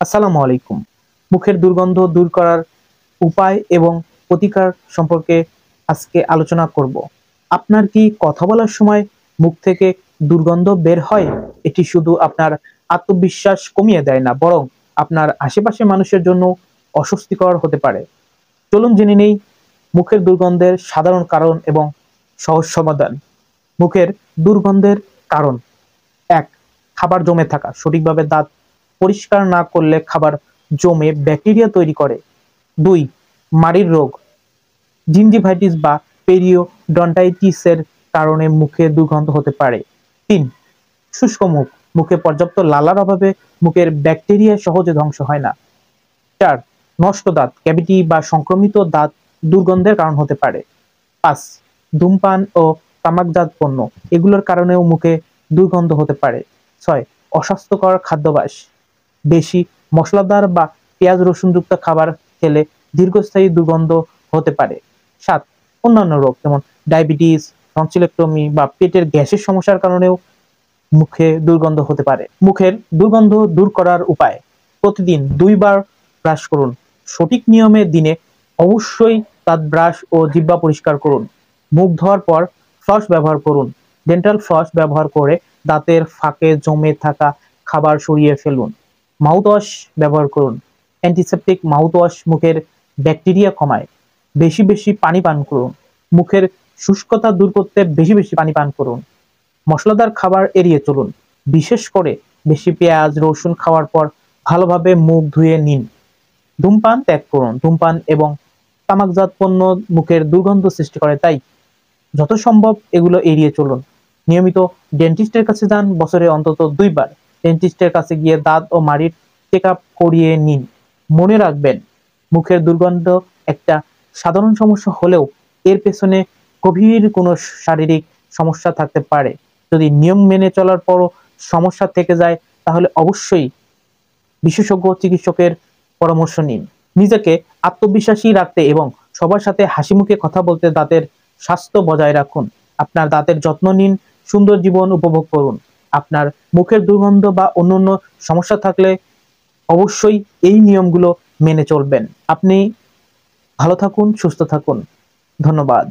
আসসালামু আলাইকুম। মুখের দুর্গন্ধ দূর করার উপায় এবং প্রতিকার সম্পর্কে আজকে আলোচনা করব। আপনার কি কথা বলার সময় মুখ থেকে দুর্গন্ধ বের হয়? এটি শুধু আপনার আত্মবিশ্বাস কমিয়ে দেয় না, বরং আপনার আশেপাশের মানুষের জন্য অস্বস্তিকর হতে পারে। চলুন জেনে নেই মুখের দুর্গন্ধের সাধারণ কারণ এবং সহজ সমাধান। মুখের দুর্গন্ধের কারণ: ১. খাবার জমে থাকা। সঠিকভাবে দাঁত পরিষ্কার না করলে খাবার জমে ব্যাকটেরিয়া তৈরি করে। ২. মাড়ির রোগ, জিঞ্জিভাইটিস বা পেরিওডন্টাইটিসের কারণে মুখে দুর্গন্ধ হতে পারে। ৩. শুষ্ক মুখ, মুখে পর্যাপ্ত লালার অভাবে মুখের ব্যাকটেরিয়া সহজে ধ্বংস হয় না। ৪. নষ্ট দাঁত, ক্যাভিটি বা সংক্রমিত দাঁত দুর্গন্ধের কারণ হতে পারে। ৫. ধূমপান ও তামাকজাত পণ্য, এগুলোর কারণেও মুখে দুর্গন্ধ হতে পারে। ৬. অস্বাস্থ্যকর খাদ্যাভ্যাস, বেশি মশলাদার বা পেঁয়াজ রসুনযুক্ত খাবার খেলে দীর্ঘস্থায়ী দুর্গন্ধ হতে পারে। ৭. অন্যান্য রোগ যেমন ডায়াবেটিস, টনসিলেক্টমি বা পেটের গ্যাসের সমস্যার কারণেও মুখে দুর্গন্ধ হতে পারে। মুখের দুর্গন্ধ দূর করার উপায়: প্রতিদিন ২ বার ব্রাশ করুন। সঠিক নিয়মে দিনে অবশ্যই দাঁত ব্রাশ ও জিহ্বা পরিষ্কার করুন। মুখ ধোয়ার পর ফ্লস ব্যবহার করুন। ডেন্টাল ফ্লস ব্যবহার করে দাঁতের ফাঁকে জমে থাকা খাবার সরিয়ে ফেলুন। মাউথওয়াশ ব্যবহার করুন। অ্যান্টিসেপটিক মাউথওয়াশ মুখের ব্যাকটেরিয়া কমায়। বেশি বেশি পানি পান করুন। মুখের শুষ্কতা দূর করতে বেশি বেশি পানি পান করুন। মশলাদার খাবার এড়িয়ে চলুন। বিশেষ করে বেশি পেঁয়াজ রসুন খাওয়ার পর ভালোভাবে মুখ ধুয়ে নিন। ধূমপান ত্যাগ করুন। ধূমপান এবং তামাকজাত পণ্য মুখের দুর্গন্ধ সৃষ্টি করে, তাই যত সম্ভব এগুলো এড়িয়ে চলুন। নিয়মিত ডেন্টিস্টের কাছে যান। বছরে অন্তত ২ বার ডেন্টিস্টের কাছে গিয়ে দাঁত ও মাড়ির চেক আপ করিয়ে নিন। মনে রাখবেন, মুখের দুর্গন্ধ একটা সাধারণ সমস্যা হলেও এর পেছনে গভীর কোনো শারীরিক সমস্যা থাকতে পারে। যদি নিয়ম মেনে চলার পরও সমস্যা থেকে যায়, তাহলে অবশ্যই বিশেষজ্ঞ চিকিৎসকের পরামর্শ নিন। নিজেকে আত্মবিশ্বাসী রাখতে এবং সবার সাথে হাসিমুখে কথা বলতে দাঁতের স্বাস্থ্য বজায় রাখুন। আপনার দাঁতের যত্ন নিন, সুন্দর জীবন উপভোগ করুন। আপনার মুখের দুর্গন্ধ বা অন্যান্য সমস্যা থাকলে অবশ্যই এই নিয়মগুলো মেনে চলবেন। আপনি ভালো থাকুন, সুস্থ থাকুন। ধন্যবাদ।